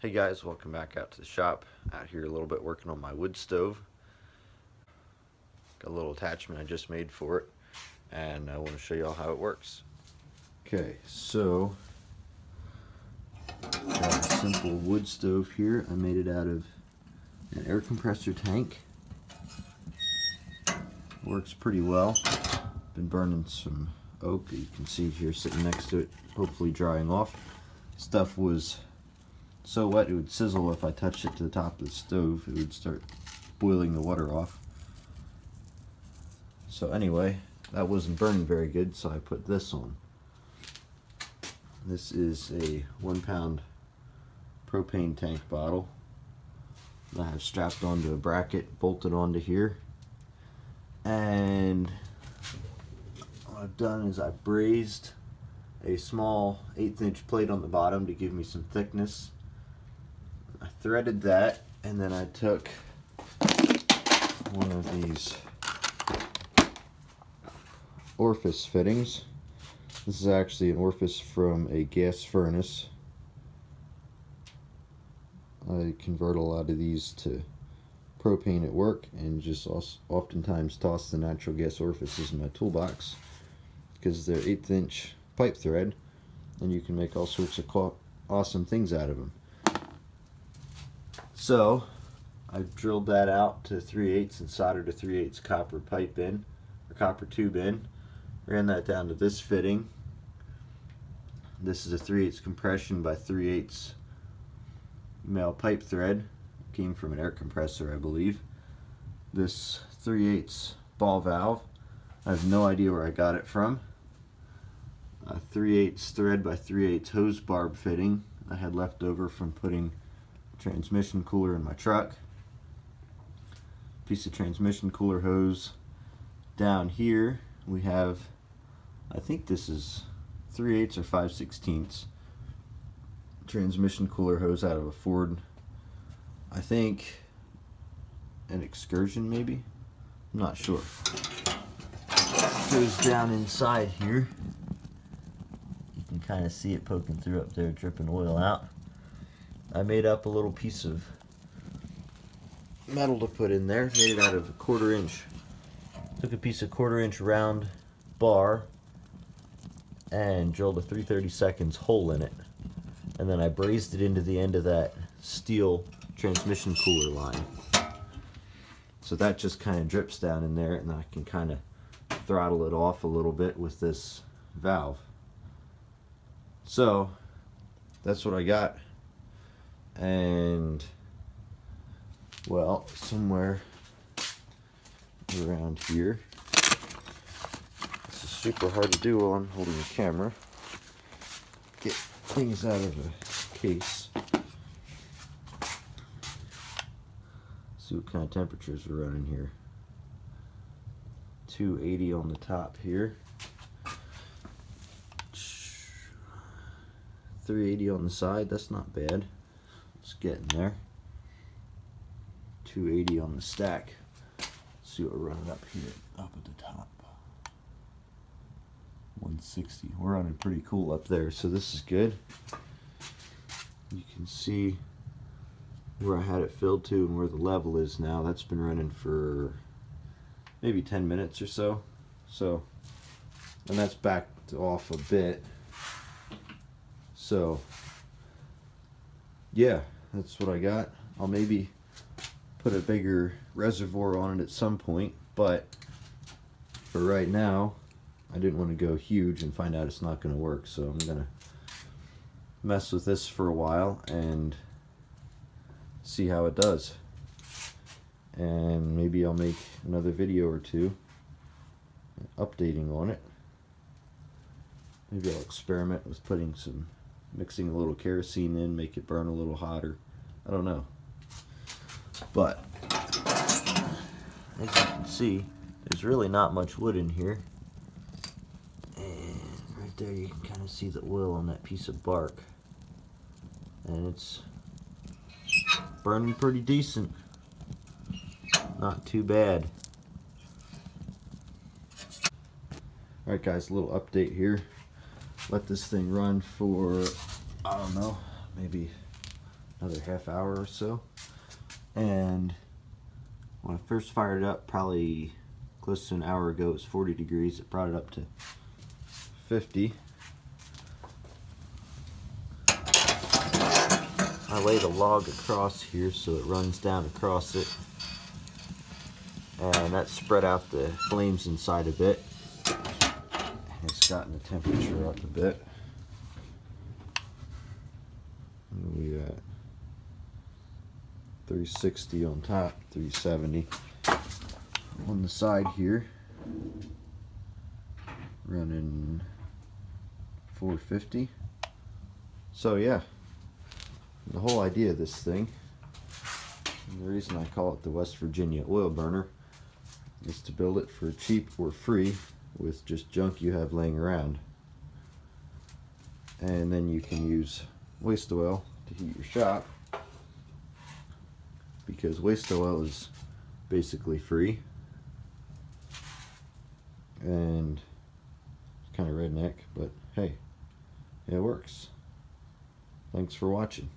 Hey guys, welcome back out to the shop. Out here a little bit working on my wood stove. Got a little attachment I just made for it, and I want to show you all how it works. Okay, so got a simple wood stove here. I made it out of an air compressor tank. Works pretty well. Been burning some oak that you can see here sitting next to it, hopefully drying off. Stuff was so wet it would sizzle if I touched it to the top of the stove. It would start boiling the water off. So anyway, that wasn't burning very good, so I put this on. This is a 1-pound propane tank bottle that I have strapped onto a bracket, bolted onto here. And what I've done is I've brazed a small 1/8" plate on the bottom to give me some thickness. I threaded that, and then I took one of these orifice fittings. This is actually an orifice from a gas furnace. I convert a lot of these to propane at work and just oftentimes toss the natural gas orifices in my toolbox because they're 1/8" pipe thread and you can make all sorts of awesome things out of them. So I've drilled that out to 3/8 and soldered a 3/8 copper pipe in, or copper tube in. Ran that down to this fitting. This is a 3/8 compression by 3/8 male pipe thread. Came from an air compressor, I believe. This 3/8 ball valve, I have no idea where I got it from. A 3/8 thread by 3/8 hose barb fitting I had left over from putting transmission cooler in my truck. Piece of transmission cooler hose. Down here we have, I think this is 3/8 or 5/16 transmission cooler hose out of a Ford, I think an Excursion maybe, I'm not sure. Goes down inside here. You can kind of see it poking through up there, dripping oil out. I made up a little piece of metal to put in there, made it out of a 1/4 inch. Took a piece of 1/4 inch round bar and drilled a 3/32 hole in it. And then I brazed it into the end of that steel transmission cooler line. So that just kind of drips down in there, and then I can kind of throttle it off a little bit with this valve. So that's what I got. And well, somewhere around here, this is super hard to do while I'm holding the camera, get things out of a case. See what kind of temperatures we're running here. 280 on the top here, 380 on the side. That's not bad. It's getting there. 280 on the stack. Let's see what we're running up here, up at the top. 160. We're running pretty cool up there, so this is good. You can see where I had it filled to and where the level is now. That's been running for maybe 10 minutes or so. And that's backed off a bit. So yeah, that's what I got. I'll maybe put a bigger reservoir on it at some point, but for right now I didn't want to go huge and find out it's not going to work, so I'm going to mess with this for a while and see how it does. And maybe I'll make another video or two updating on it. Maybe I'll experiment with mixing a little kerosene in, make it burn a little hotter. I don't know. But as you can see, there's really not much wood in here. And right there you can kind of see the oil on that piece of bark. And it's burning pretty decent. Not too bad. Alright guys, a little update here. Let this thing run for, I don't know, maybe another half hour or so. And when I first fired it up, probably close to an hour ago, it was 40 degrees. It brought it up to 50. I laid a log across here so it runs down across it, and that spread out the flames inside a bit. And it's gotten the temperature up a bit. We got 360 on top, 370 on the side here, running 450. So yeah, the whole idea of this thing, and the reason I call it the West Virginia oil burner, is to build it for cheap or free with just junk you have laying around. And then you can use waste oil to heat your shop, because waste oil is basically free and it's kind of redneck, but hey, it works. Thanks for watching.